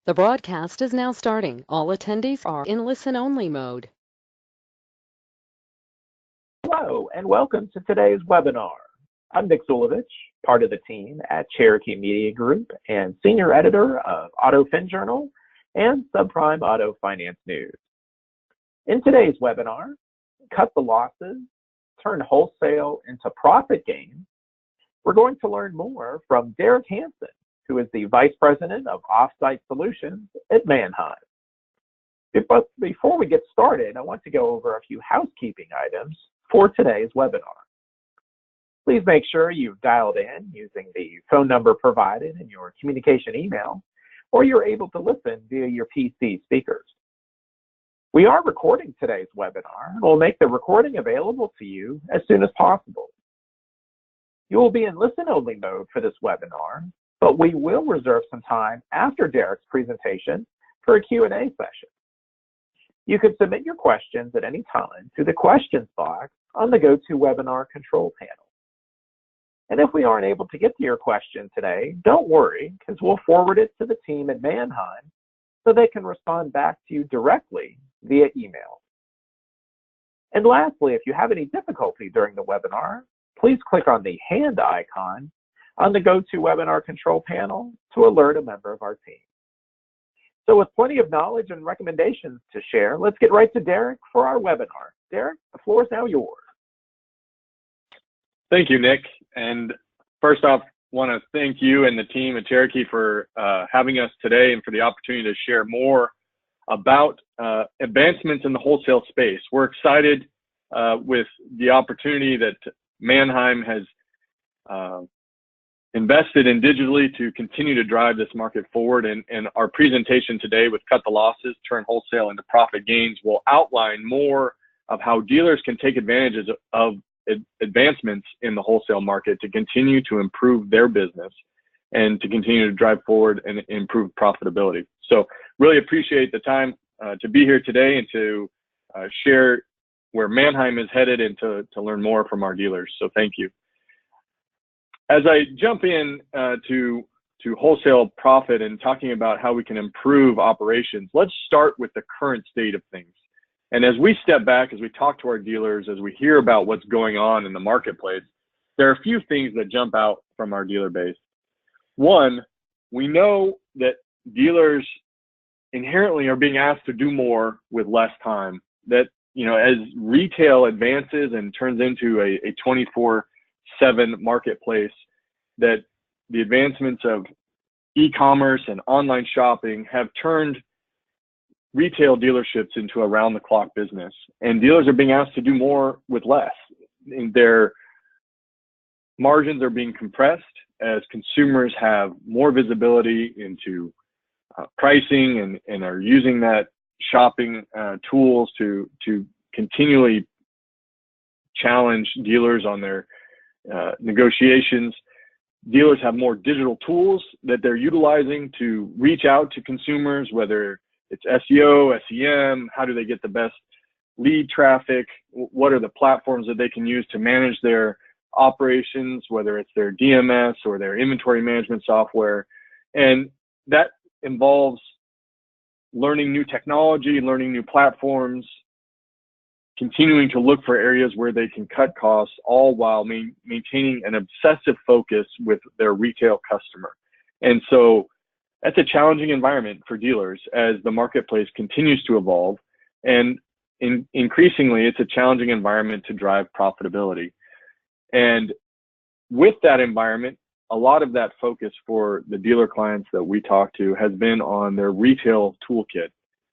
The broadcast is now starting. All attendees are in listen-only mode. Hello, and welcome to today's webinar. I'm Nick Zulovich, part of the team at Cherokee Media Group and senior editor of Auto Fin Journal and Subprime Auto Finance News. In today's webinar, cut the losses, turn wholesale into profit gains, we're going to learn more from Derek Hansen, who is the Vice President of Offsite Solutions at Manheim. But before we get started, I want to go over a few housekeeping items for today's webinar. Please make sure you've dialed in using the phone number provided in your communication email, or you're able to listen via your PC speakers. We are recording today's webinar, and we'll make the recording available to you as soon as possible. You will be in listen-only mode for this webinar, but we will reserve some time after Derek's presentation for a Q&A session. You can submit your questions at any time through the questions box on the GoToWebinar control panel. And if we aren't able to get to your question today, don't worry, because we'll forward it to the team at Manheim so they can respond back to you directly via email. And lastly, if you have any difficulty during the webinar, please click on the hand icon on the GoToWebinar control panel to alert a member of our team. So with plenty of knowledge and recommendations to share, let's get right to Derek for our webinar. Derek, the floor is now yours. Thank you, Nick. And first off, want to thank you and the team at Cherokee for having us today and for the opportunity to share more about advancements in the wholesale space. We're excited with the opportunity that Manheim has invested in digitally to continue to drive this market forward. And our presentation today with Cut the Losses, Turn Wholesale into Profit Gains will outline more of how dealers can take advantages of advancements in the wholesale market to continue to improve their business and to continue to drive forward and improve profitability. So really appreciate the time to be here today and to share where Manheim is headed and to learn more from our dealers. So thank you. As I jump in to wholesale profit and talking about how we can improve operations, let's start with the current state of things. And as we step back, as we talk to our dealers, as we hear about what's going on in the marketplace, there are a few things that jump out from our dealer base. One, we know that dealers inherently are being asked to do more with less time. That, you know, as retail advances and turns into a 24/7 marketplace, that the advancements of e-commerce and online shopping have turned retail dealerships into around-the-clock business, and dealers are being asked to do more with less. Their margins are being compressed as consumers have more visibility into pricing and are using that shopping tools to continually challenge dealers on their negotiations. Dealers have more digital tools that they're utilizing to reach out to consumers, whether it's SEO, SEM, how do they get the best lead traffic, what are the platforms that they can use to manage their operations, whether it's their DMS or their inventory management software. And that involves learning new technology, learning new platforms, continuing to look for areas where they can cut costs, all while maintaining an obsessive focus with their retail customer. And so that's a challenging environment for dealers as the marketplace continues to evolve. And increasingly, it's a challenging environment to drive profitability. And with that environment, a lot of that focus for the dealer clients that we talk to has been on their retail toolkit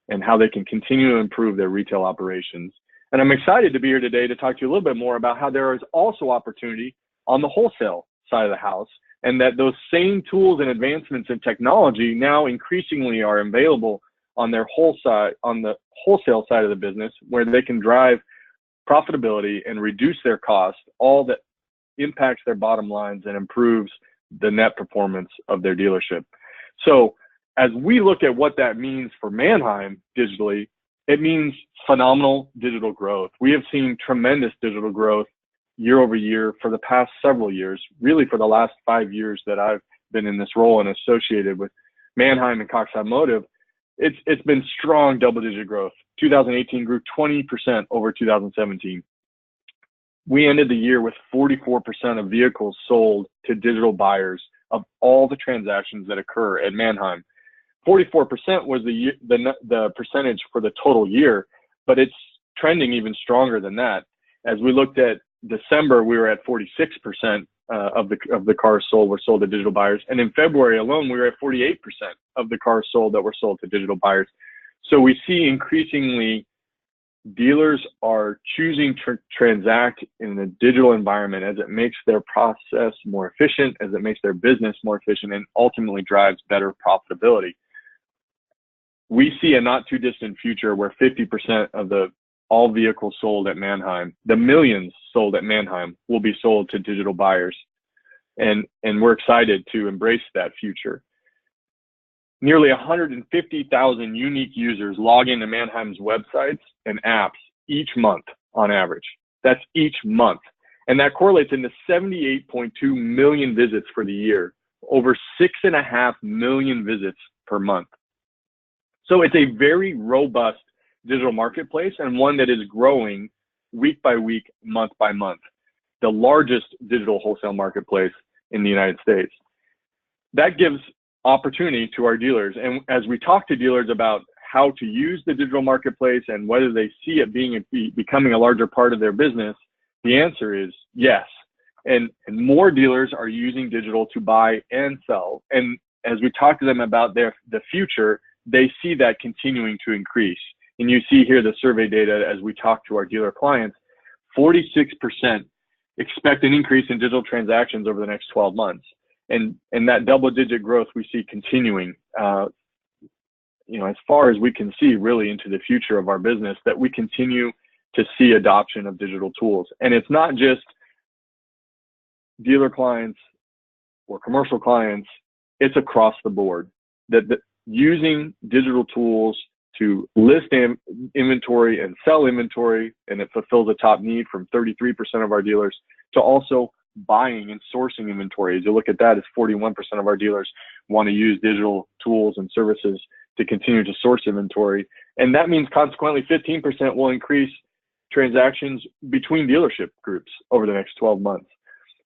and how they can continue to improve their retail operations. And I'm excited to be here today to talk to you a little bit more about how there is also opportunity on the wholesale side of the house, and that those same tools and advancements in technology now increasingly are available on the wholesale side of the business, where they can drive profitability and reduce their costs, all that impacts their bottom lines and improves the net performance of their dealership. So as we look at what that means for Manheim digitally, it means phenomenal digital growth. We have seen tremendous digital growth year over year for the past several years, really for the last 5 years that I've been in this role and associated with Manheim and Cox Automotive, it's been strong double-digit growth. 2018 grew 20% over 2017. We ended the year with 44% of vehicles sold to digital buyers of all the transactions that occur at Manheim. 44% was the percentage for the total year, but it's trending even stronger than that. As we looked at December, we were at 46% of the cars sold were sold to digital buyers, and in February alone, we were at 48% of the cars sold that were sold to digital buyers. So we see increasingly dealers are choosing to transact in a digital environment as it makes their process more efficient, as it makes their business more efficient, and ultimately drives better profitability. We see a not too distant future where 50% of all vehicles sold at Manheim, the millions sold at Manheim, will be sold to digital buyers. And we're excited to embrace that future. Nearly 150,000 unique users log into Manheim's websites and apps each month on average. That's each month. And that correlates into 78.2 million visits for the year, over 6.5 million visits per month. So it's a very robust digital marketplace, and one that is growing week by week, month by month, the largest digital wholesale marketplace in the United States. That gives opportunity to our dealers. And as we talk to dealers about how to use the digital marketplace and whether they see it becoming a larger part of their business, the answer is yes. And more dealers are using digital to buy and sell. And as we talk to them about the future, they see that continuing to increase. And you see here the survey data as we talk to our dealer clients, 46% expect an increase in digital transactions over the next 12 months. And that double-digit growth we see continuing, as far as we can see really into the future of our business, that we continue to see adoption of digital tools. And it's not just dealer clients or commercial clients, it's across the board. That using digital tools to list inventory and sell inventory, and it fulfills a top need from 33% of our dealers, to also buying and sourcing inventory. As you look at that, it's 41% of our dealers want to use digital tools and services to continue to source inventory. And that means consequently 15% will increase transactions between dealership groups over the next 12 months.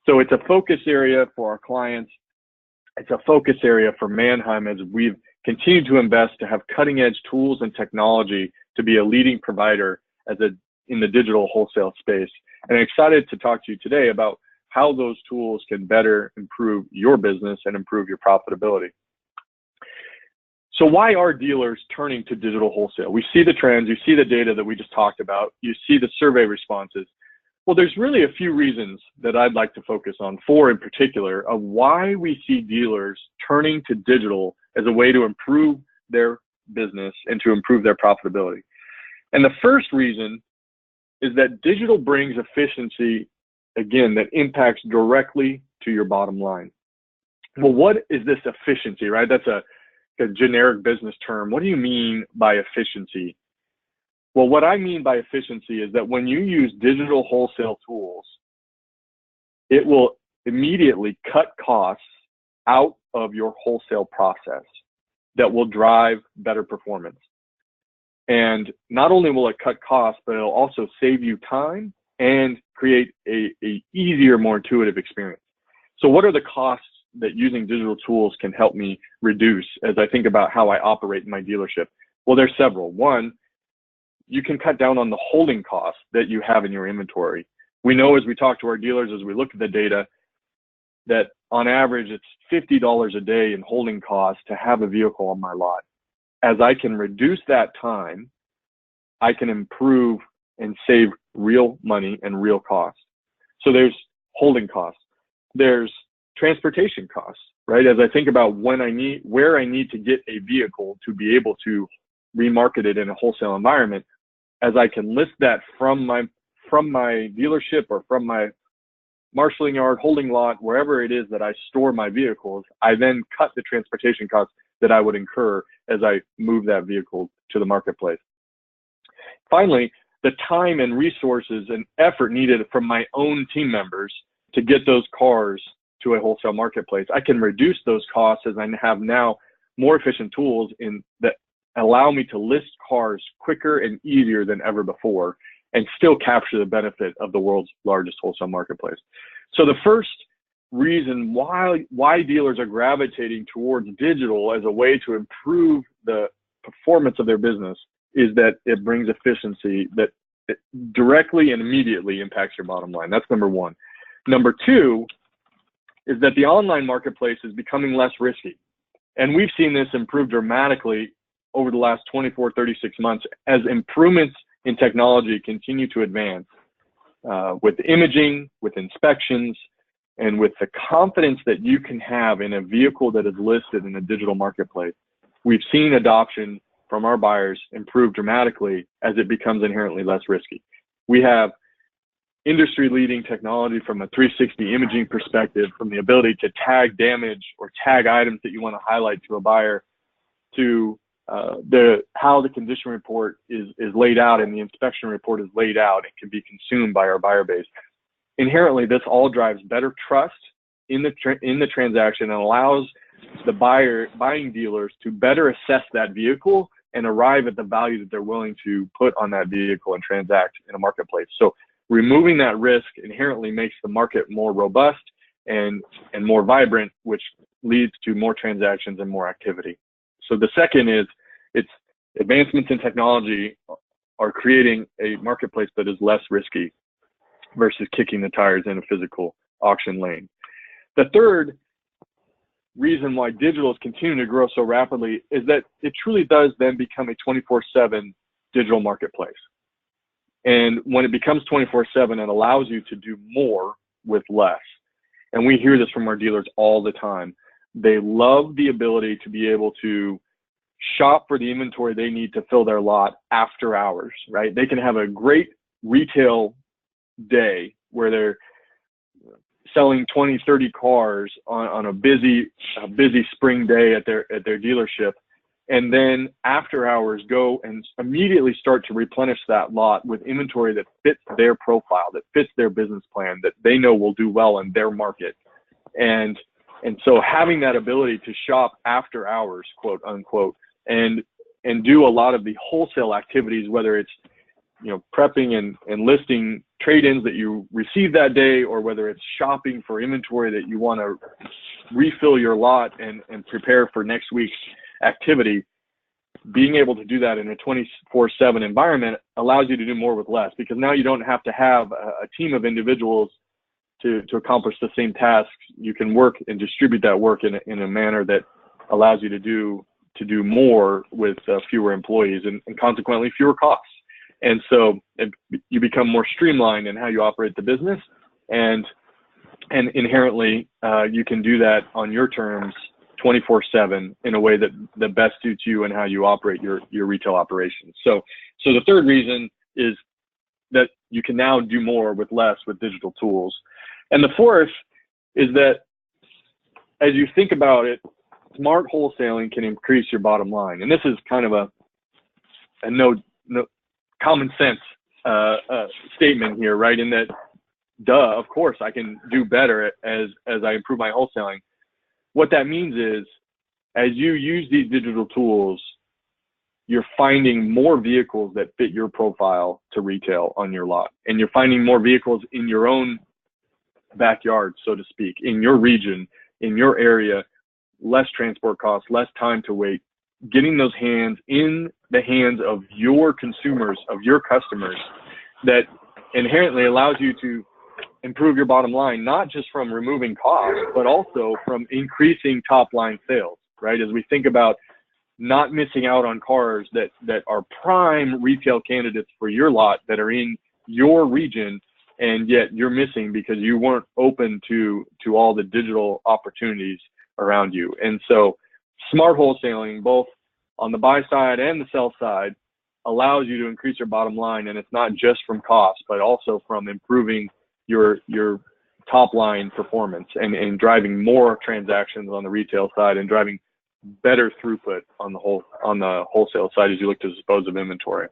So it's a focus area for our clients. It's a focus area for Manheim as we've continued to invest to have cutting edge tools and technology to be a leading provider in the digital wholesale space. And I'm excited to talk to you today about how those tools can better improve your business and improve your profitability. So why are dealers turning to digital wholesale? We see the trends, you see the data that we just talked about, you see the survey responses. Well, there's really a few reasons that I'd like to focus on, four in particular, of why we see dealers turning to digital as a way to improve their business and to improve their profitability. And the first reason is that digital brings efficiency, again, that impacts directly to your bottom line. Well, what is this efficiency, right? That's a generic business term. What do you mean by efficiency? Well, what I mean by efficiency is that when you use digital wholesale tools, it will immediately cut costs out of your wholesale process that will drive better performance. And not only will it cut costs, but it'll also save you time and create a easier, more intuitive experience. So what are the costs that using digital tools can help me reduce as I think about how I operate in my dealership? Well, there's several. One, you can cut down on the holding costs that you have in your inventory. We know as we talk to our dealers, as we look at the data, that on average, it's $50 a day in holding costs to have a vehicle on my lot. As I can reduce that time, I can improve and save real money and real costs. So there's holding costs. There's transportation costs, right? As I think about where I need to get a vehicle to be able to remarket it in a wholesale environment, as I can list that from my dealership or from my marshaling yard, holding lot, wherever it is that I store my vehicles, I then cut the transportation costs that I would incur as I move that vehicle to the marketplace. Finally, the time and resources and effort needed from my own team members to get those cars to a wholesale marketplace. I can reduce those costs as I have now more efficient tools that allow me to list cars quicker and easier than ever before and still capture the benefit of the world's largest wholesale marketplace. So the first reason why dealers are gravitating towards digital as a way to improve the performance of their business is that it brings efficiency that it directly and immediately impacts your bottom line. That's number one. Number two is that the online marketplace is becoming less risky. And we've seen this improve dramatically over the last 24, 36 months as improvements in technology continue to advance with imaging, with inspections, and with the confidence that you can have in a vehicle that is listed in a digital marketplace. We've seen adoption from our buyers improve dramatically as it becomes inherently less risky. We have industry-leading technology from a 360 imaging perspective, from the ability to tag damage or tag items that you want to highlight to a buyer, to how the condition report is laid out and the inspection report is laid out and can be consumed by our buyer base. Inherently, this all drives better trust in the transaction and allows the buying dealers to better assess that vehicle and arrive at the value that they're willing to put on that vehicle and transact in a marketplace. So removing that risk inherently makes the market more robust and more vibrant, which leads to more transactions and more activity. So the second is it's advancements in technology are creating a marketplace that is less risky versus kicking the tires in a physical auction lane. The third reason why digital is continuing to grow so rapidly is that it truly does then become a 24/7 digital marketplace. And when it becomes 24/7, it allows you to do more with less. And we hear this from our dealers all the time. They love the ability to be able to shop for the inventory they need to fill their lot after hours, right? They can have a great retail day where they're selling 20, 30 cars on a busy spring day at their dealership, and then after hours go and immediately start to replenish that lot with inventory that fits their profile, that fits their business plan, that they know will do well in their market. And so having that ability to shop after hours, quote unquote, and do a lot of the wholesale activities, whether it's prepping and listing trade-ins that you receive that day, or whether it's shopping for inventory that you want to refill your lot and prepare for next week's activity, being able to do that in a 24/7 environment allows you to do more with less, because now you don't have to have a team of individuals to accomplish the same tasks. You can work and distribute that work in a manner that allows you to do more with fewer employees and consequently fewer costs. And so you become more streamlined in how you operate the business, and inherently you can do that on your terms 24/7 in a way that best suits you and how you operate your retail operations. So the third reason is that you can now do more with less with digital tools. And the fourth is that as you think about it, smart wholesaling can increase your bottom line. And this is kind of a no common sense statement here, right? In that, of course, I can do better as I improve my wholesaling. What that means is, as you use these digital tools, you're finding more vehicles that fit your profile to retail on your lot. And you're finding more vehicles in your own backyard, so to speak, in your region, in your area, less transport costs, less time to wait, getting those in the hands of your consumers, of your customers, that inherently allows you to improve your bottom line, not just from removing costs, but also from increasing top line sales, right? As we think about not missing out on cars that are prime retail candidates for your lot that are in your region, and yet you're missing because you weren't open to all the digital opportunities around you. And so smart wholesaling, both on the buy side and the sell side, allows you to increase your bottom line. And it's not just from cost, but also from improving your top line performance and driving more transactions on the retail side and driving better throughput on the wholesale side as you look to dispose of inventory.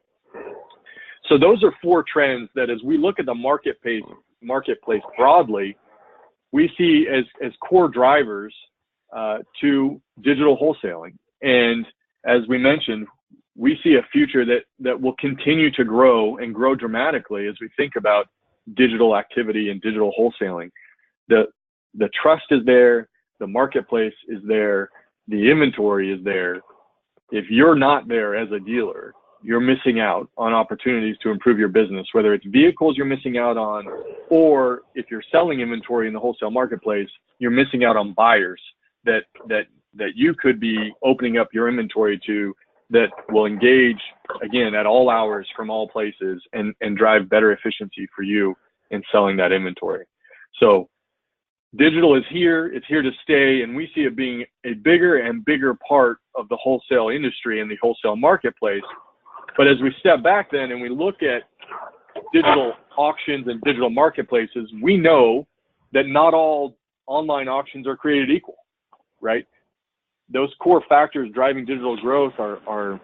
So those are four trends that, as we look at the marketplace broadly, we see as core drivers to digital wholesaling. And as we mentioned, we see a future that will continue to grow and grow dramatically as we think about digital activity and digital wholesaling. The trust is there, the marketplace is there, the inventory is there. If you're not there as a dealer, you're missing out on opportunities to improve your business, whether it's vehicles you're missing out on, or if you're selling inventory in the wholesale marketplace, you're missing out on buyers that you could be opening up your inventory to, that will engage, again, at all hours from all places and drive better efficiency for you in selling that inventory. So digital is here, it's here to stay, and we see it being a bigger and bigger part of the wholesale industry and the wholesale marketplace. But as we step back then and we look at digital auctions and digital marketplaces, we know that not all online auctions are created equal, right? Those core factors driving digital growth are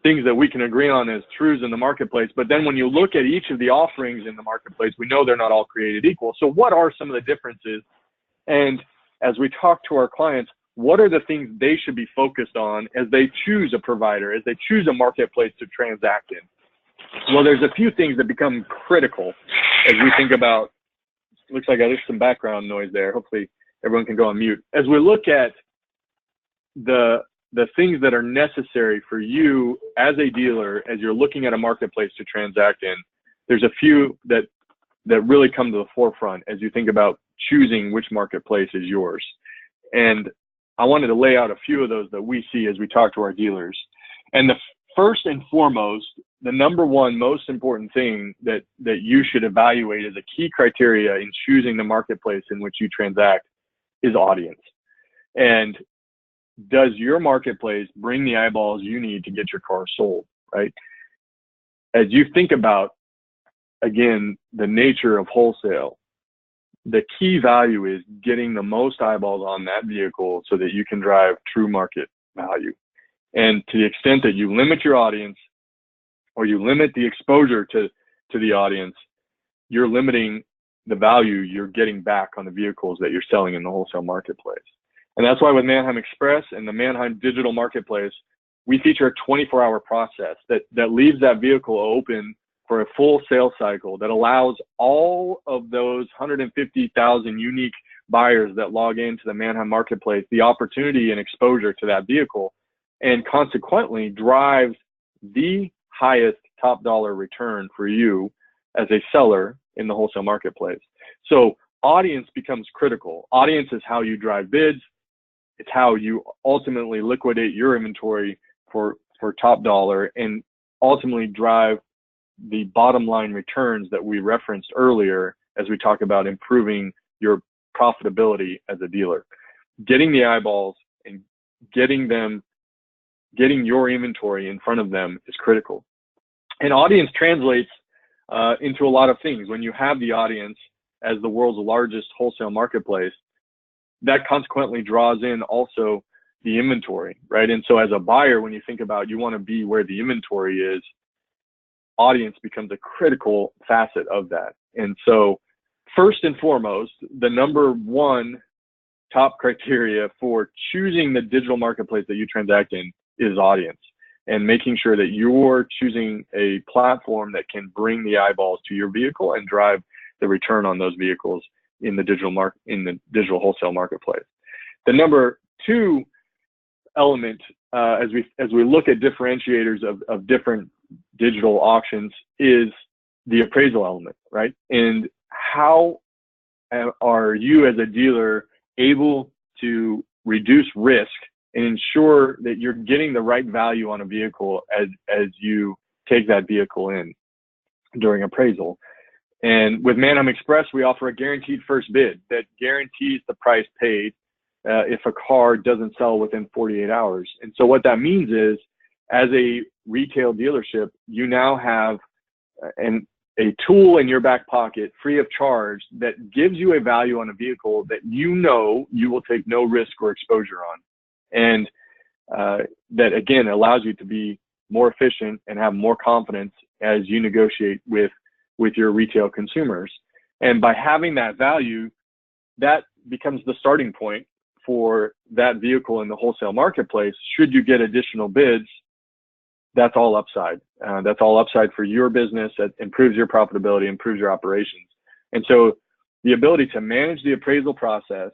things that we can agree on as truths in the marketplace. But then when you look at each of the offerings in the marketplace, we know they're not all created equal. So what are some of the differences? And as we talk to our clients, what are the things they should be focused on as they choose a provider, as they choose a marketplace to transact in? Well, there's a few things that become critical as we think about, looks like there's some background noise there. Hopefully everyone can go on mute. As we look at the things that are necessary for you as a dealer, as you're looking at a marketplace to transact in, there's a few that really come to the forefront as you think about choosing which marketplace is yours. And I wanted to lay out a few of those that we see as we talk to our dealers. And the first and foremost, the number one most important thing that you should evaluate as a key criteria in choosing the marketplace in which you transact is audience. And does your marketplace bring the eyeballs you need to get your car sold, right? As you think about, again, the nature of wholesale, the key value is getting the most eyeballs on that vehicle so that you can drive true market value. And to the extent that you limit your audience or you limit the exposure to the audience, you're limiting the value you're getting back on the vehicles that you're selling in the wholesale marketplace. And that's why with Manheim Express and the Manheim digital marketplace, we feature a 24-hour process that leaves that vehicle open for a full sales cycle that allows all of those 150,000 unique buyers that log into the Manheim marketplace the opportunity and exposure to that vehicle, and consequently drives the highest top dollar return for you as a seller in the wholesale marketplace. So audience becomes critical. Audience is how you drive bids. It's how you ultimately liquidate your inventory for top dollar and ultimately drive the bottom line returns that we referenced earlier as we talk about improving your profitability as a dealer. Getting the eyeballs and getting your inventory in front of them is critical. And audience translates into a lot of things. When you have the audience as the world's largest wholesale marketplace, that consequently draws in also the inventory, right? And so as a buyer, when you think about you want to be where the inventory is, audience becomes a critical facet of that. And so first and foremost, the number one top criteria for choosing the digital marketplace that you transact in is audience, and making sure that you're choosing a platform that can bring the eyeballs to your vehicle and drive the return on those vehicles in the digital wholesale marketplace. The number two element, as we look at differentiators of different digital auctions, is the appraisal element, right? And how are you as a dealer able to reduce risk and ensure that you're getting the right value on a vehicle as you take that vehicle in during appraisal? And with Manheim Express, we offer a guaranteed first bid that guarantees the price paid if a car doesn't sell within 48 hours. And so what that means is, as a retail dealership, you now have a tool in your back pocket free of charge that gives you a value on a vehicle that you know you will take no risk or exposure on. And that, again, allows you to be more efficient and have more confidence as you negotiate with your retail consumers. And by having that value, that becomes the starting point for that vehicle in the wholesale marketplace, should you get additional bids, that's all upside. That's all upside for your business. That improves your profitability, improves your operations. And so the ability to manage the appraisal process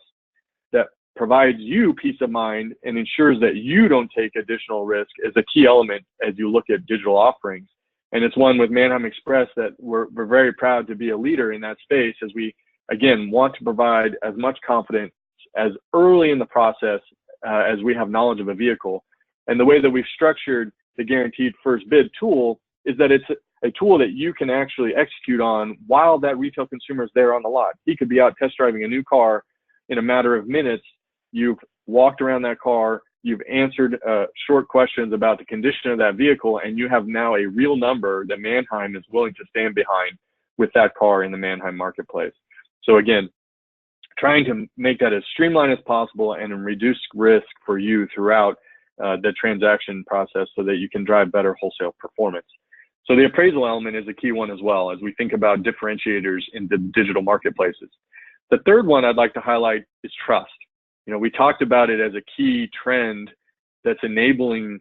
that provides you peace of mind and ensures that you don't take additional risk is a key element as you look at digital offerings. And it's one with Manheim Express that we're very proud to be a leader in that space, as we, again, want to provide as much confidence as early in the process as we have knowledge of a vehicle. And the way that we've structured the guaranteed first bid tool is that it's a tool that you can actually execute on while that retail consumer is there on the lot. He could be out test driving a new car in a matter of minutes. You've walked around that car, you've answered short questions about the condition of that vehicle, and you have now a real number that Manheim is willing to stand behind with that car in the Manheim marketplace. So again, trying to make that as streamlined as possible and reduce risk for you throughout the transaction process so that you can drive better wholesale performance. So the appraisal element is a key one as well as we think about differentiators in the digital marketplaces. The third one I'd like to highlight is trust. You know, we talked about it as a key trend that's enabling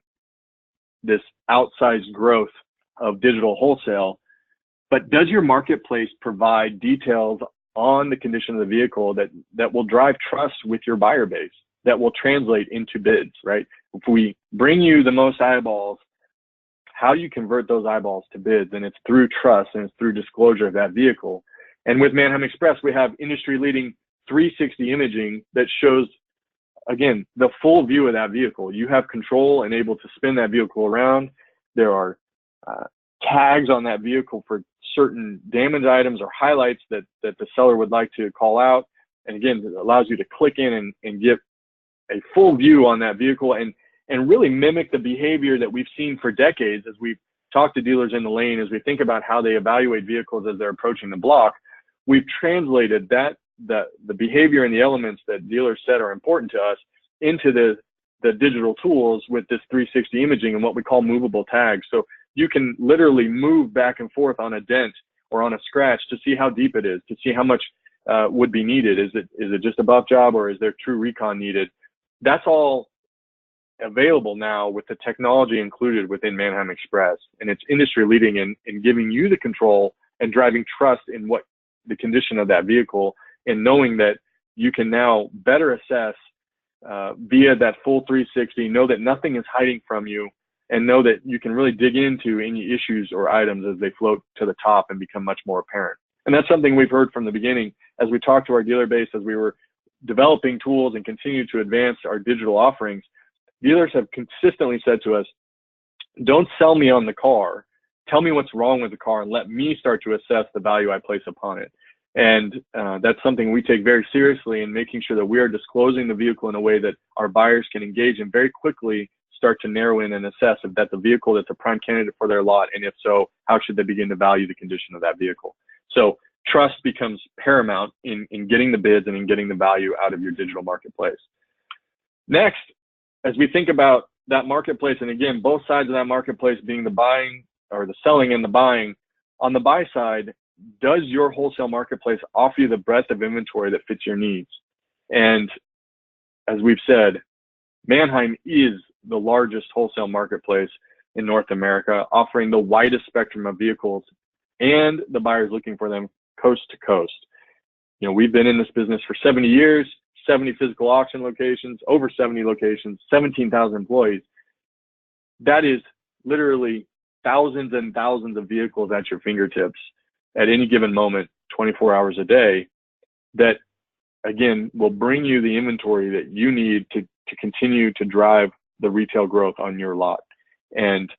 this outsized growth of digital wholesale, but does your marketplace provide details on the condition of the vehicle that will drive trust with your buyer base, that will translate into bids, right? If we bring you the most eyeballs, how do you convert those eyeballs to bids? And it's through trust and it's through disclosure of that vehicle. And with Manheim Express, we have industry-leading 360 imaging that shows, again, the full view of that vehicle. You have control and able to spin that vehicle around. There are tags on that vehicle for certain damaged items or highlights that the seller would like to call out. And again, it allows you to click in and get a full view on that vehicle and really mimic the behavior that we've seen for decades as we've talked to dealers in the lane, as we think about how they evaluate vehicles as they're approaching the block. We've translated the behavior and the elements that dealers said are important to us into the digital tools with this 360 imaging and what we call movable tags. So you can literally move back and forth on a dent or on a scratch to see how deep it is, to see how much would be needed. Is it just a buff job or is there true recon needed? That's all available now with the technology included within Manheim Express. And it's industry leading in giving you the control and driving trust in what the condition of that vehicle, and knowing that you can now better assess via that full 360, know that nothing is hiding from you, and know that you can really dig into any issues or items as they float to the top and become much more apparent. And that's something we've heard from the beginning as we talked to our dealer base, as we were developing tools and continue to advance our digital offerings. Dealers have consistently said to us, don't sell me on the car. Tell me what's wrong with the car and let me start to assess the value I place upon it. And that's something we take very seriously in making sure that we are disclosing the vehicle in a way that our buyers can engage and very quickly start to narrow in and assess if that's a vehicle that's a prime candidate for their lot. And if so, how should they begin to value the condition of that vehicle? So trust becomes paramount in getting the bids and in getting the value out of your digital marketplace. Next, as we think about that marketplace, and again, both sides of that marketplace being the buying or the selling and the buying, on the buy side, does your wholesale marketplace offer you the breadth of inventory that fits your needs? And as we've said, Manheim is the largest wholesale marketplace in North America, offering the widest spectrum of vehicles and the buyers looking for them coast to coast. You know, we've been in this business for 70 years, 70 physical auction locations, over 70 locations, 17,000 employees. That is literally thousands and thousands of vehicles at your fingertips at any given moment, 24 hours a day, that again will bring you the inventory that you need to continue to drive the retail growth on your lot. And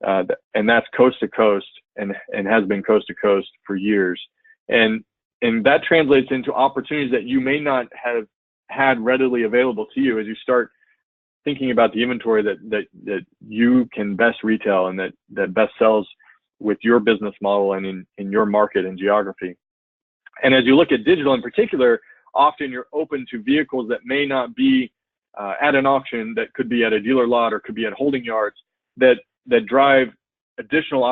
that's coast to coast and has been coast to coast for years. And that translates into opportunities that you may not have had readily available to you as you start thinking about the inventory that you can best retail and that best sells with your business model and in your market and geography. And as you look at digital in particular, often you're open to vehicles that may not be at an auction, that could be at a dealer lot or could be at holding yards, that drive additional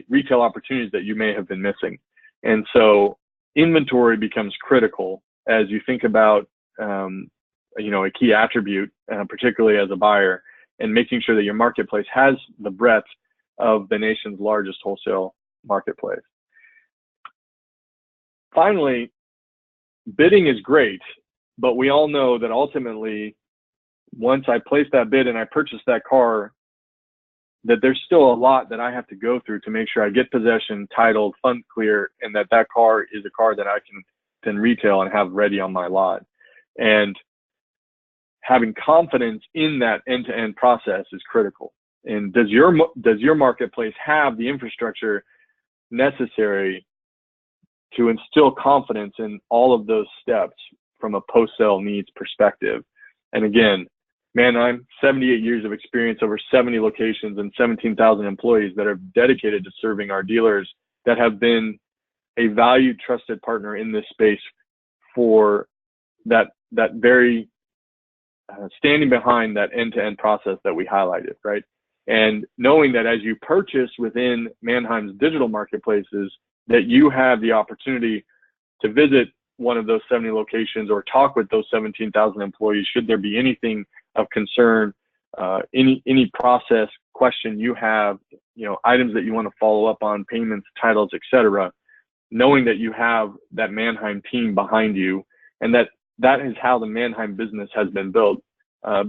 retail opportunities that you may have been missing. And so inventory becomes critical as you think about a key attribute, particularly as a buyer, and making sure that your marketplace has the breadth of the nation's largest wholesale marketplace. Finally, bidding is great, but we all know that ultimately, once I place that bid and I purchase that car, that there's still a lot that I have to go through to make sure I get possession, titled, funds clear, and that car is a car that I can then retail and have ready on my lot. And having confidence in that end-to-end process is critical. And does your marketplace have the infrastructure necessary to instill confidence in all of those steps from a post-sale needs perspective? And again, Manheim, 78 years of experience, over 70 locations, and 17,000 employees that are dedicated to serving our dealers that have been a valued, trusted partner in this space for that very standing behind that end-to-end process that we highlighted, right? And knowing that as you purchase within Manheim's digital marketplaces, that you have the opportunity to visit one of those 70 locations or talk with those 17,000 employees should there be anything of concern, any process question you have, items that you want to follow up on, payments, titles, etc. Knowing that you have that Manheim team behind you, and that is how the Manheim business has been built,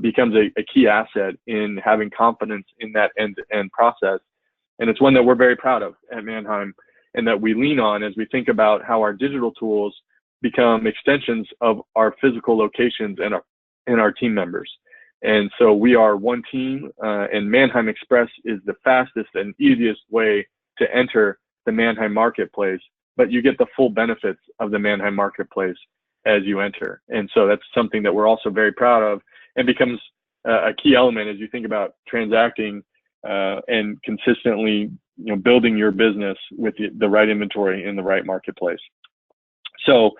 becomes a key asset in having confidence in that end-to-end process. And it's one that we're very proud of at Manheim, and that we lean on as we think about how our digital tools become extensions of our physical locations and our team members. And so we are one team, and Manheim Express is the fastest and easiest way to enter the Manheim marketplace, but you get the full benefits of the Manheim marketplace as you enter. And so that's something that we're also very proud of, and becomes a key element as you think about transacting and consistently building your business with the right inventory in the right marketplace. So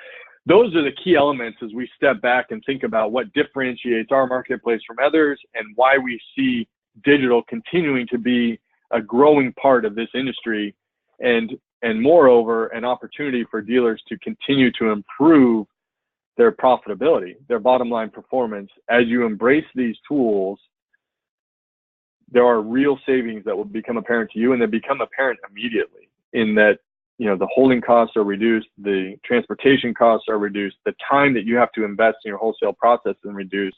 those are the key elements as we step back and think about what differentiates our marketplace from others, and why we see digital continuing to be a growing part of this industry, and moreover, an opportunity for dealers to continue to improve their profitability, their bottom line performance. As you embrace these tools, there are real savings that will become apparent to you, and they become apparent immediately in that, the holding costs are reduced, the transportation costs are reduced, the time that you have to invest in your wholesale process is reduced,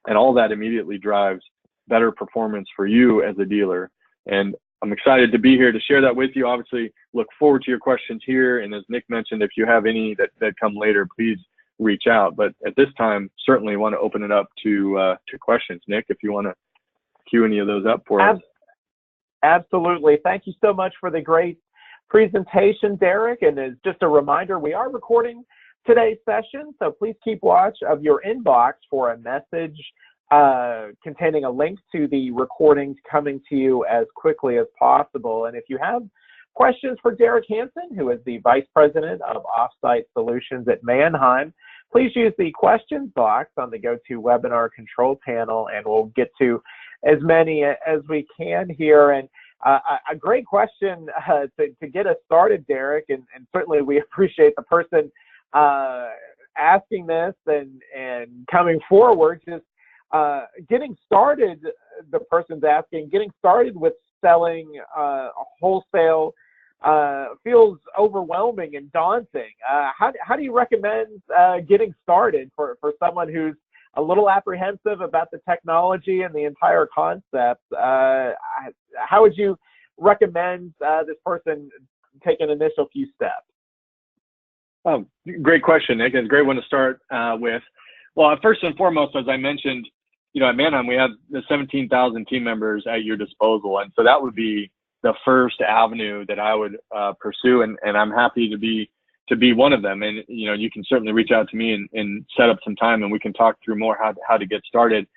and all that immediately drives better performance for you as a dealer. And I'm excited to be here to share that with you. Obviously, look forward to your questions here. And as Nick mentioned, if you have any that come later, please reach out. But at this time, certainly want to open it up to questions. Nick, if you want to queue any of those up for us. Absolutely. Thank you so much for the great presentation, Derek. And as just a reminder, we are recording today's session, so please keep watch of your inbox for a message containing a link to the recordings coming to you as quickly as possible. And if you have questions for Derek Hansen, who is the Vice President of Offsite Solutions at Manheim, please use the questions box on the GoToWebinar control panel, and we'll get to as many as we can here. And a great question to get us started, Derek, and certainly we appreciate the person asking this and coming forward. Just getting started, the person's asking, getting started with selling wholesale feels overwhelming and daunting. How do you recommend getting started for someone who's a little apprehensive about the technology and the entire concept? How would you recommend this person take an initial few steps? Oh, great question, Nick. It's a great one to start with. Well, first and foremost, as I mentioned, at Manheim, we have the 17,000 team members at your disposal. And so that would be the first avenue that I would pursue. And I'm happy to be one of them. And, you can certainly reach out to me and set up some time, and we can talk through more how to get started.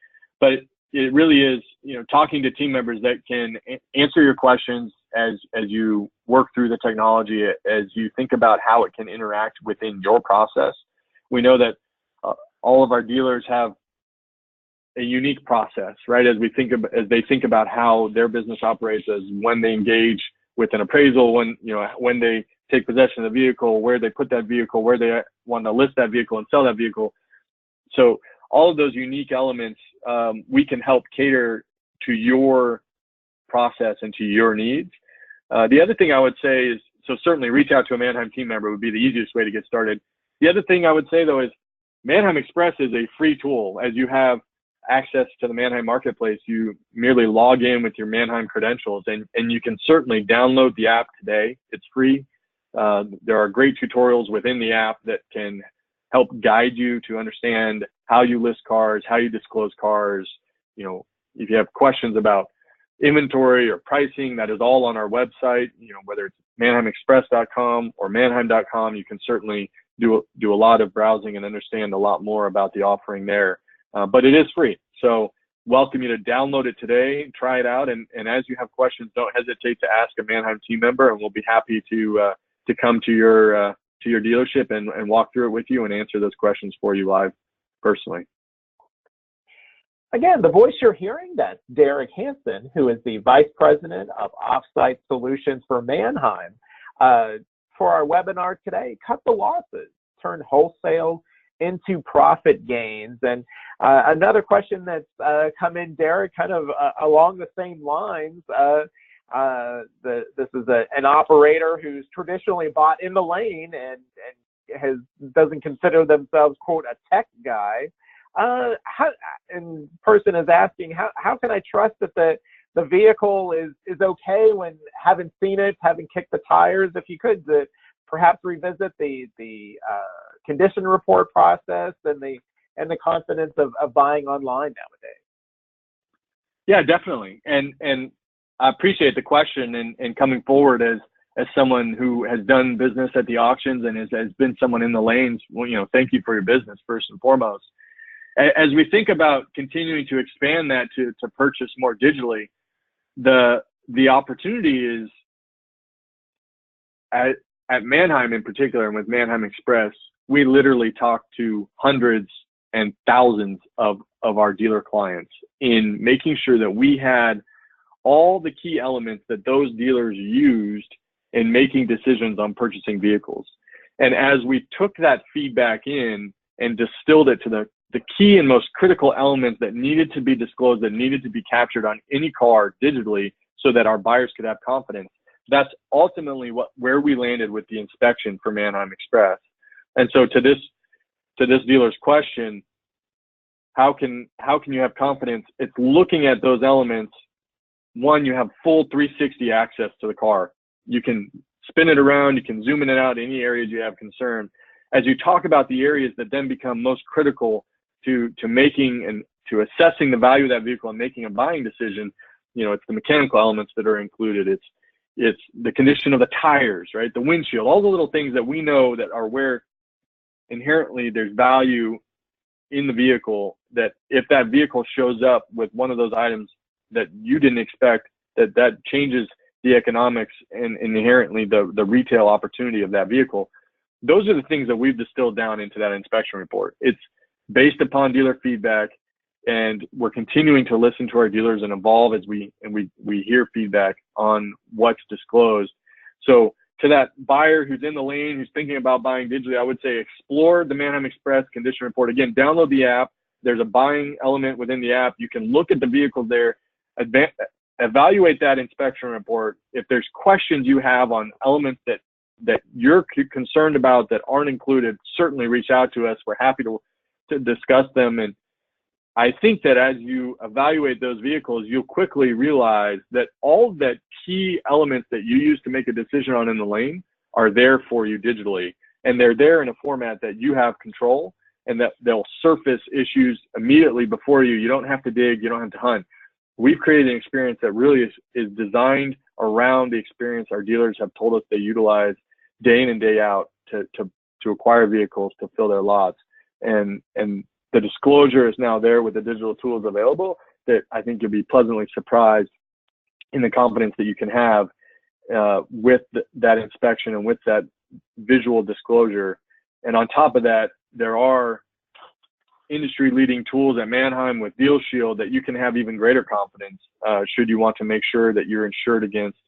But it really is, talking to team members that can answer your questions as you work through the technology, as you think about how it can interact within your process. We know that all of our dealers have a unique process, right? As they think about how their business operates, as when they engage with an appraisal, when they take possession of the vehicle, where they put that vehicle, where they want to list that vehicle and sell that vehicle. So all of those unique elements, we can help cater to your process and to your needs. The other thing I would say is, so certainly reach out to a Manheim team member would be the easiest way to get started. The other thing I would say though is Manheim Express is a free tool. As you have access to the Manheim marketplace, you merely log in with your Manheim credentials, and you can certainly download the app today. It's free. There are great tutorials within the app that can help guide you to understand how you list cars, how you disclose cars. You know, if you have questions about inventory or pricing, that is all on our website. You know, whether it's manheimexpress.com or manheim.com, you can certainly do a lot of browsing and understand a lot more about the offering there. But it is free. So welcome you to download it today, try it out. And as you have questions, don't hesitate to ask a Manheim team member, and we'll be happy to come to your dealership and walk through it with you and answer those questions for you live personally. Again, the voice you're hearing, that's Derek Hansen, who is the Vice President of Offsite Solutions for Manheim. For our webinar today, cut the losses, turn wholesale into profit gains. And another question that's come in, Derek, kind of along the same lines. This is an operator who's traditionally bought in the lane and doesn't consider themselves, quote, a tech guy. And person is asking, how can I trust that the vehicle is okay when haven't seen it, haven't kicked the tires? If you could perhaps revisit the condition report process and the confidence of buying online nowadays. Yeah, definitely. And I appreciate the question and coming forward as someone who has done business at the auctions and has been someone in the lanes. Well, you know, thank you for your business first and foremost. As we think about continuing to expand that to purchase more digitally, the opportunity is at Manheim in particular, and with Manheim Express, we literally talk to hundreds and thousands of our dealer clients in making sure that we had all the key elements that those dealers used in making decisions on purchasing vehicles. And as we took that feedback in and distilled it to the key and most critical elements that needed to be disclosed, that needed to be captured on any car digitally so that our buyers could have confidence, that's ultimately where we landed with the inspection for Manheim Express. And so to this dealer's question, how can you have confidence? It's looking at those elements. One, you have full 360 access to the car. You can spin it around, you can zoom in and out any areas you have concern. As you talk about the areas that then become most critical to making and to assessing the value of that vehicle and making a buying decision, you know, it's the mechanical elements that are included. It's the condition of the tires, right? The windshield, all the little things that we know that are where inherently there's value in the vehicle, that if that vehicle shows up with one of those items that you didn't expect, that changes the economics and inherently the retail opportunity of that vehicle. Those are the things that we've distilled down into that inspection report. It's based upon dealer feedback, and we're continuing to listen to our dealers and evolve as we hear feedback on what's disclosed. So to that buyer who's in the lane, who's thinking about buying digitally, I would say explore the Manheim Express condition report. Again, download the app. There's a buying element within the app. You can look at the vehicles there, evaluate that inspection report. If there's questions you have on elements that you're concerned about that aren't included, certainly reach out to us. We're happy to discuss them. And I think that as you evaluate those vehicles, you'll quickly realize that all of that key elements that you use to make a decision on in the lane are there for you digitally. And they're there in a format that you have control, and that they'll surface issues immediately before you. You don't have to dig, you don't have to hunt. We've created an experience that really is designed around the experience our dealers have told us they utilize day in and day out to acquire vehicles, to fill their lots. And the disclosure is now there with the digital tools available, that I think you'll be pleasantly surprised in the confidence that you can have with that inspection and with that visual disclosure. And on top of that, there are industry-leading tools at Manheim with Deal Shield that you can have even greater confidence should you want to make sure that you're insured against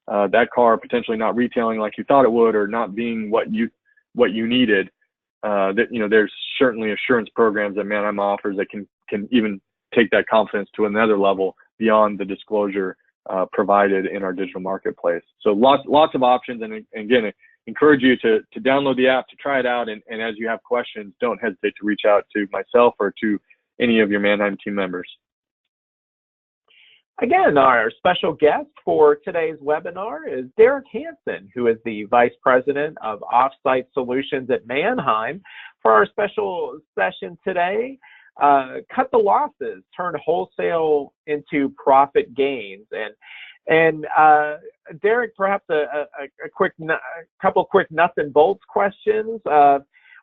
that car potentially not retailing like you thought it would, or not being what you needed. that, there's certainly assurance programs that Manheim offers that can even take that confidence to another level beyond the disclosure provided in our digital marketplace. So lots of options, and again, I encourage you to download the app, to try it out, and as you have questions, don't hesitate to reach out to myself or to any of your Manheim team members. Again, our special guest for today's webinar is Derek Hansen, who is the Vice President of Offsite Solutions at Manheim. For our special session today, cut the losses, turn wholesale into profit gains. And Derek, perhaps a couple quick nuts and bolts questions.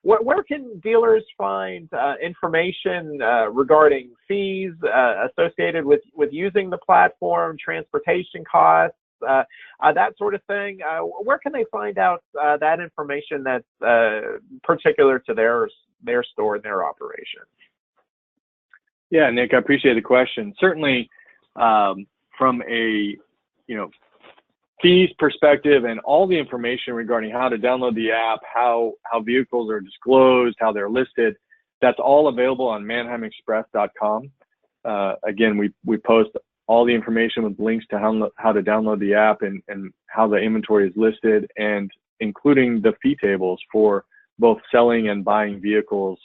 Where can dealers find information regarding fees associated with using the platform, transportation costs, that sort of thing? Where can they find out that information that's particular to their store and their operation? Yeah, Nick, I appreciate the question. Certainly, from a fees perspective and all the information regarding how to download the app, how vehicles are disclosed, how they're listed, that's all available on manheimexpress.com. Again, we post all the information with links to how to download the app and how the inventory is listed, and including the fee tables for both selling and buying vehicles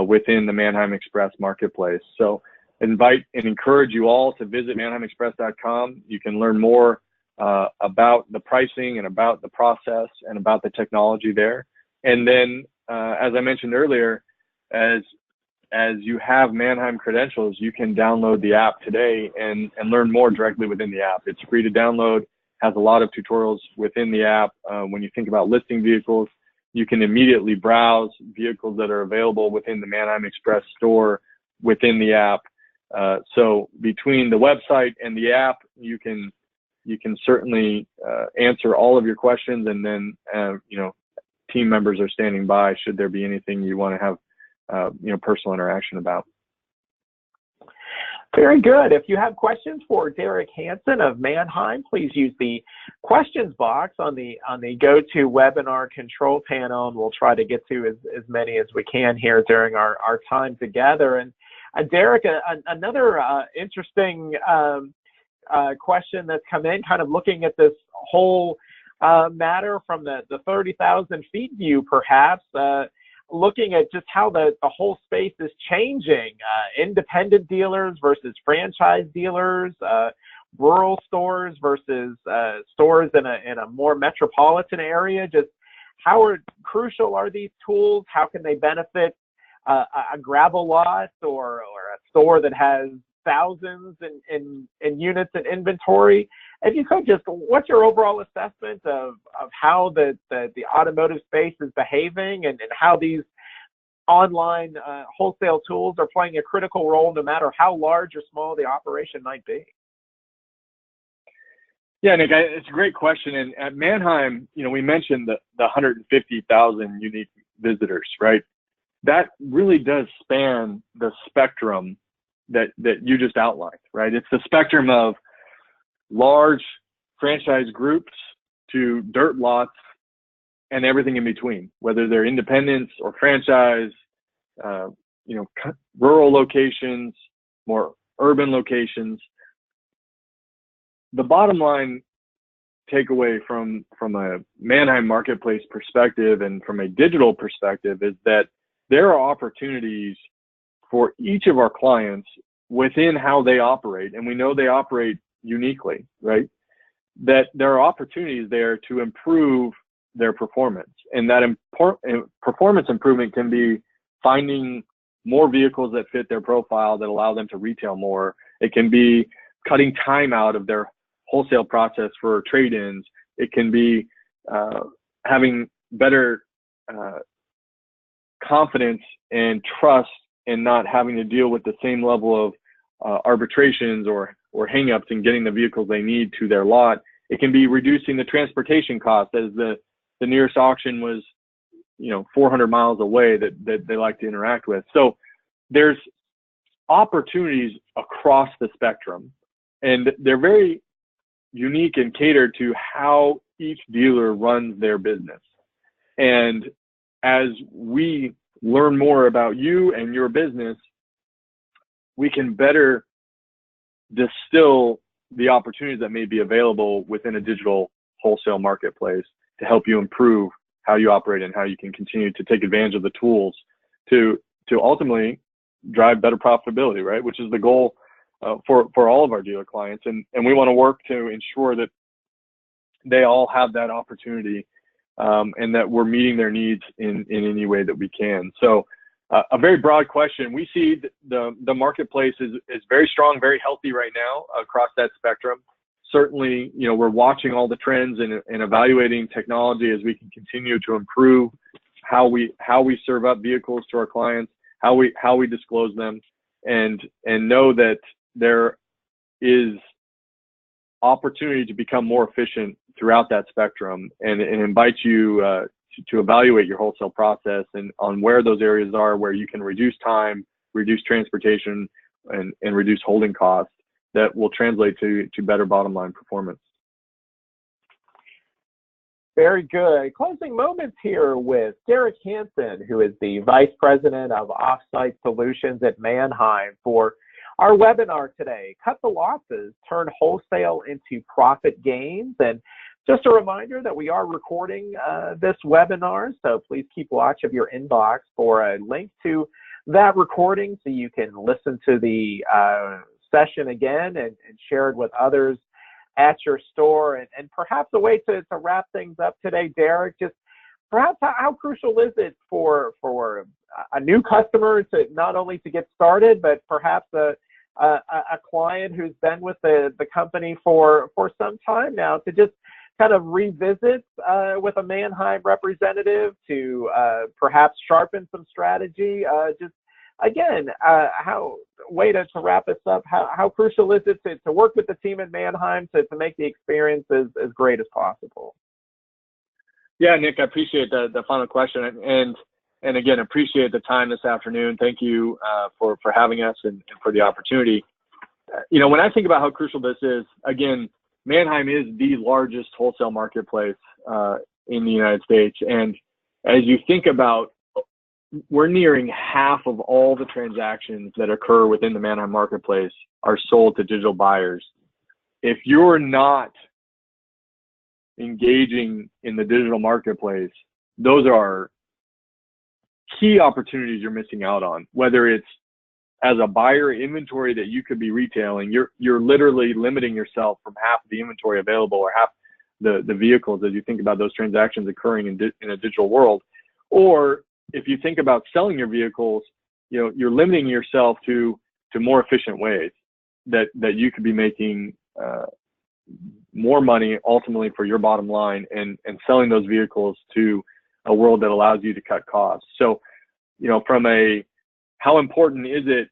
within the Manheim Express marketplace. So invite and encourage you all to visit manheimexpress.com. You can learn more about the pricing and about the process and about the technology there. And then, as I mentioned earlier, as you have Manheim credentials, you can download the app today and learn more directly within the app. It's free to download, has a lot of tutorials within the app. When you think about listing vehicles, you can immediately browse vehicles that are available within the Manheim Express store within the app. So between the website and the app, you can certainly answer all of your questions, and then team members are standing by should there be anything you want to have personal interaction about. Very good. If you have questions for Derek Hansen of Manheim, please use the questions box on the GoToWebinar control panel, and we'll try to get to as many as we can here during our time together. And Derek, another interesting question that's come in, kind of looking at this whole matter from the 30,000 feet view, perhaps, looking at just how the whole space is changing, independent dealers versus franchise dealers, rural stores versus stores in a more metropolitan area. Just how crucial are these tools? How can they benefit a gravel lot or a store that has thousands in units in inventory? If you could, just what's your overall assessment of how the automotive space is behaving, and how these online wholesale tools are playing a critical role, no matter how large or small the operation might be? Yeah, Nick, it's a great question. And at Manheim, we mentioned the 150,000 unique visitors, right? That really does span the spectrum that you just outlined, right? It's the spectrum of large franchise groups to dirt lots and everything in between, whether they're independents or franchise, rural locations, more urban locations. The bottom line takeaway from a Manheim marketplace perspective and from a digital perspective is that there are opportunities for each of our clients within how they operate, and we know they operate uniquely, right? That there are opportunities there to improve their performance, and that performance improvement can be finding more vehicles that fit their profile that allow them to retail more. It can be cutting time out of their wholesale process for trade-ins. It can be having better confidence and trust and not having to deal with the same level of arbitrations or hangups in getting the vehicles they need to their lot. It can be reducing the transportation costs, as the nearest auction was 400 miles away that they like to interact with. So there's opportunities across the spectrum, and they're very unique and catered to how each dealer runs their business. And as we learn more about you and your business, we can better distill the opportunities that may be available within a digital wholesale marketplace to help you improve how you operate and how you can continue to take advantage of the tools to ultimately drive better profitability, right? Which is the goal for all of our dealer clients. And we want to work to ensure that they all have that opportunity and that we're meeting their needs in any way that we can. So a very broad question. We see the marketplace is very strong, very healthy right now across that spectrum. Certainly, we're watching all the trends and evaluating technology as we can continue to improve how we serve up vehicles to our clients, how we disclose them, and know that there is opportunity to become more efficient throughout that spectrum, and invite you to evaluate your wholesale process and on where those areas are where you can reduce time, reduce transportation, and reduce holding costs that will translate to better bottom line performance. Very good. Closing moments here with Derek Hansen, who is the Vice President of Offsite Solutions at Manheim, for our webinar today, Cut the Losses, Turn Wholesale into Profit Gains. And just a reminder that we are recording this webinar, so please keep watch of your inbox for a link to that recording so you can listen to the session again and share it with others at your store. And perhaps a way to wrap things up today, Derek, just perhaps how crucial is it for a new customer to not only to get started, but perhaps a client who's been with the company for some time now to just kind of revisit with a Manheim representative to perhaps sharpen some strategy? Just again, way to wrap this up, how crucial is it to work with the team at Manheim to make the experience as great as possible? Yeah, Nick, I appreciate the final question, and again, appreciate the time this afternoon. Thank you for having us and for the opportunity. When I think about how crucial this is, again, Manheim is the largest wholesale marketplace in the United States, and as you think about, we're nearing half of all the transactions that occur within the Manheim marketplace are sold to digital buyers. If you're not engaging in the digital marketplace, those are key opportunities you're missing out on. Whether it's as a buyer inventory that you could be retailing, you're literally limiting yourself from half of the inventory available or half the vehicles as you think about those transactions occurring in a digital world. Or if you think about selling your vehicles, you're limiting yourself to more efficient ways that you could be making more money ultimately for your bottom line and selling those vehicles to a world that allows you to cut costs. So, from how important is it?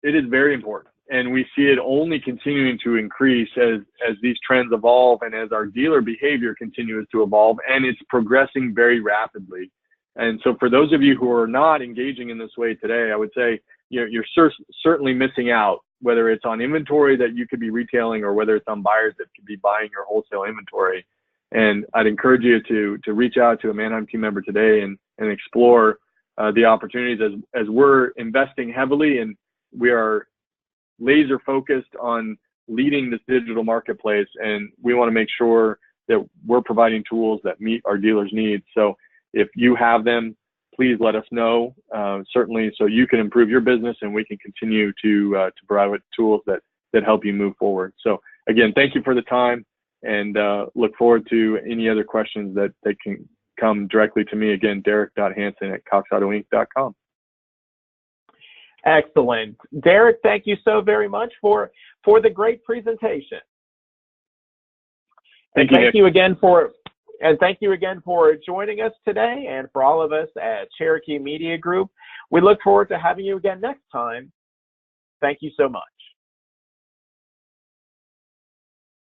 It is very important. And we see it only continuing to increase as these trends evolve and as our dealer behavior continues to evolve, and it's progressing very rapidly. And so for those of you who are not engaging in this way today, I would say you're certainly missing out, whether it's on inventory that you could be retailing or whether it's on buyers that could be buying your wholesale inventory. And I'd encourage you to reach out to a Manheim team member today and explore the opportunities as we're investing heavily, and we are laser focused on leading this digital marketplace, and we want to make sure that we're providing tools that meet our dealers' needs. So if you have them, please let us know, certainly, so you can improve your business and we can continue to provide tools that help you move forward. So again, thank you for the time, and look forward to any other questions that can come directly to me. Again, derek.hansen@coxautoinc.com. Excellent. Derek, thank you so very much for the great presentation. Thank you again for joining us today, and for all of us at Cherokee Media Group. We look forward to having you again next time. Thank you so much.